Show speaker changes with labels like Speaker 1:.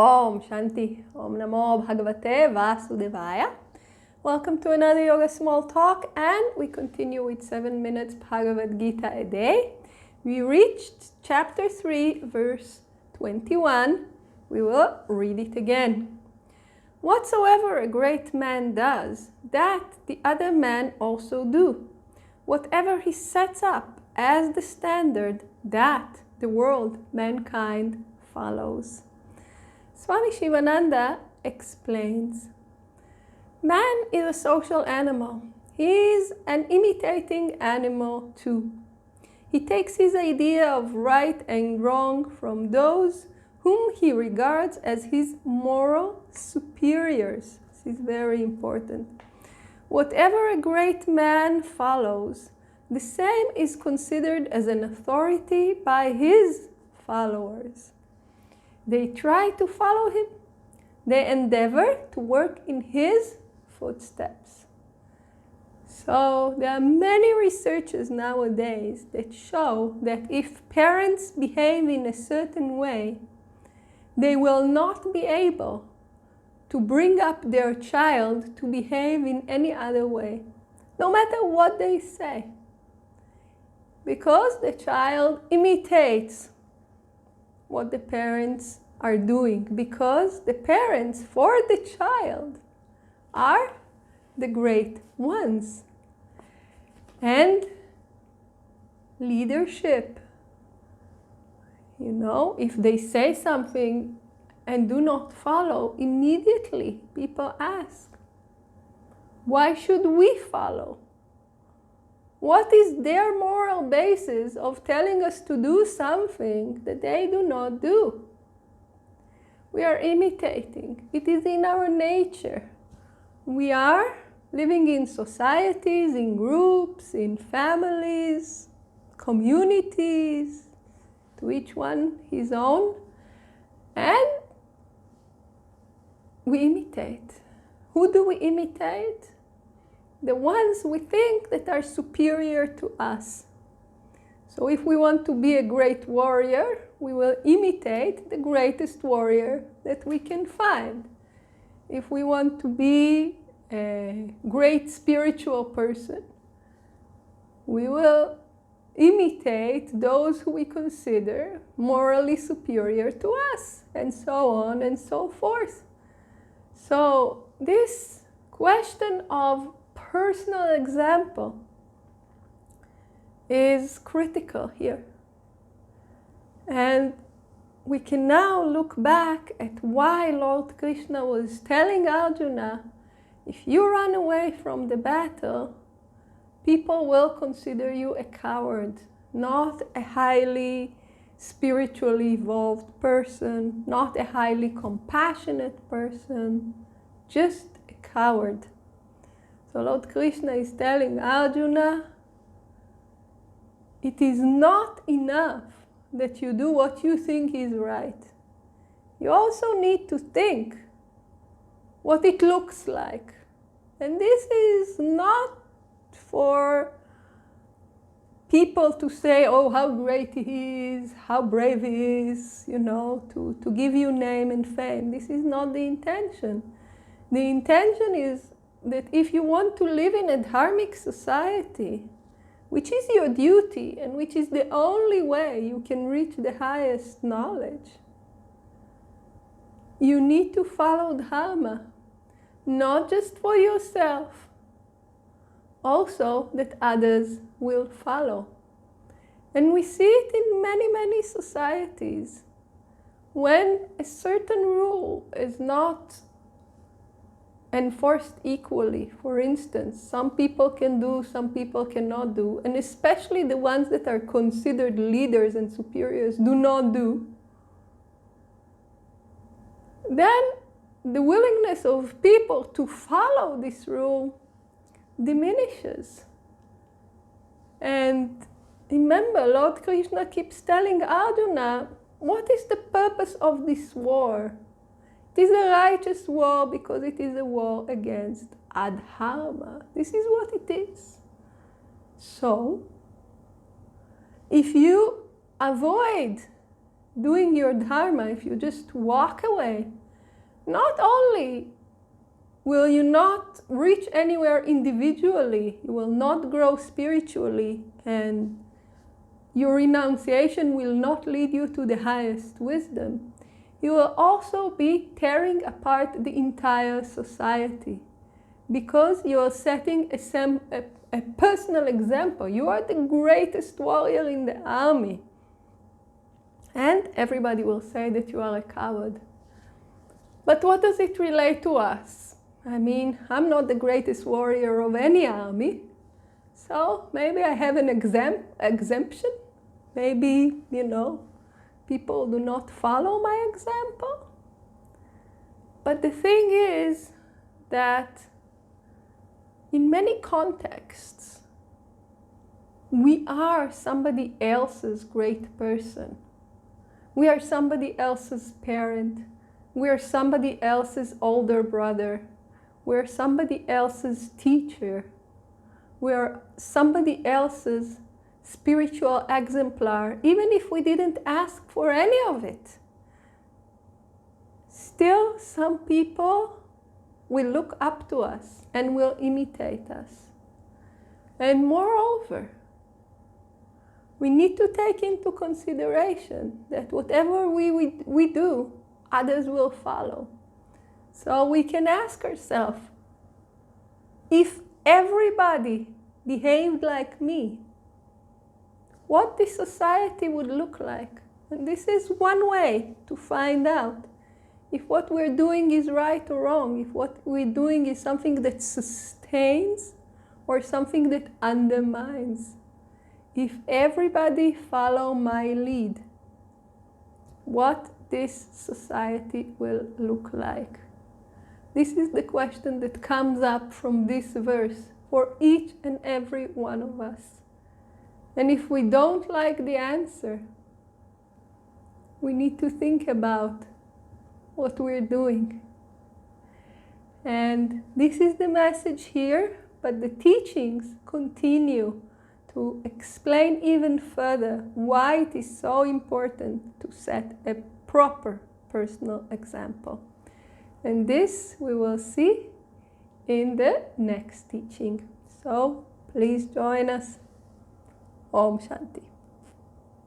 Speaker 1: Om Shanti, Om Namo Bhagavate Vasudevaya. Welcome to another Yoga Small Talk, and we continue with 7 minutes Bhagavad Gita a day. We reached chapter 3, verse 21. We will read it again. Whatsoever a great man does, that the other men also do. Whatever he sets up as the standard, that the world, mankind, follows. Swami Sivananda explains, man is a social animal. He is an imitating animal too. He takes his idea of right and wrong from those whom he regards as his moral superiors. This is very important. Whatever a great man follows, the same is considered as an authority by his followers. They try to follow him. They endeavor to work in his footsteps. So there are many researches nowadays that show that if parents behave in a certain way, they will not be able to bring up their child to behave in any other way, no matter what they say. Because the child imitates what the parents are doing, because the parents for the child are the great ones. And leadership, if they say something and do not follow, immediately people ask, why should we follow? What is their moral basis of telling us to do something that they do not do? We are imitating. It is in our nature. We are living in societies, in groups, in families, communities, to each one his own, and we imitate. Who do we imitate? The ones we think that are superior to us. So if we want to be a great warrior, we will imitate the greatest warrior that we can find. If we want to be a great spiritual person, we will imitate those who we consider morally superior to us, and so on and so forth. So this question of personal example is critical here. And we can now look back at why Lord Krishna was telling Arjuna, if you run away from the battle, people will consider you a coward, not a highly spiritually evolved person, not a highly compassionate person, just a coward. So Lord Krishna is telling Arjuna, it is not enough that you do what you think is right. You also need to think what it looks like. And this is not for people to say, oh, how great he is, how brave he is, to give you name and fame. This is not the intention. The intention is that if you want to live in a dharmic society, which is your duty and which is the only way you can reach the highest knowledge, you need to follow dharma, not just for yourself, also that others will follow. And we see it in many, many societies. When a certain rule is not enforced equally, for instance, some people can do, some people cannot do, and especially the ones that are considered leaders and superiors do not do, then the willingness of people to follow this rule diminishes. And remember, Lord Krishna keeps telling Arjuna, what is the purpose of this war? It is a righteous war because it is a war against adharma. This is what it is. So, if you avoid doing your dharma, if you just walk away, not only will you not reach anywhere individually, you will not grow spiritually, and your renunciation will not lead you to the highest wisdom, you will also be tearing apart the entire society, because you are setting a personal example. You are the greatest warrior in the army, and everybody will say that you are a coward. But what does it relate to us? I mean, I'm not the greatest warrior of any army, so maybe I have an exemption. Maybe, people do not follow my example. But the thing is that in many contexts, we are somebody else's great person. We are somebody else's parent. We are somebody else's older brother. We are somebody else's teacher. We are somebody else's spiritual exemplar, even if we didn't ask for any of it. Still, some people will look up to us and will imitate us. And moreover, we need to take into consideration that whatever we do, others will follow. So we can ask ourselves, if everybody behaved like me, what this society would look like. And this is one way to find out if what we're doing is right or wrong, if what we're doing is something that sustains or something that undermines. If everybody follow my lead, what this society will look like. This is the question that comes up from this verse for each and every one of us. And if we don't like the answer, we need to think about what we're doing. And this is the message here, but the teachings continue to explain even further why it is so important to set a proper personal example. And this we will see in the next teaching. So please join us. Om Shanti.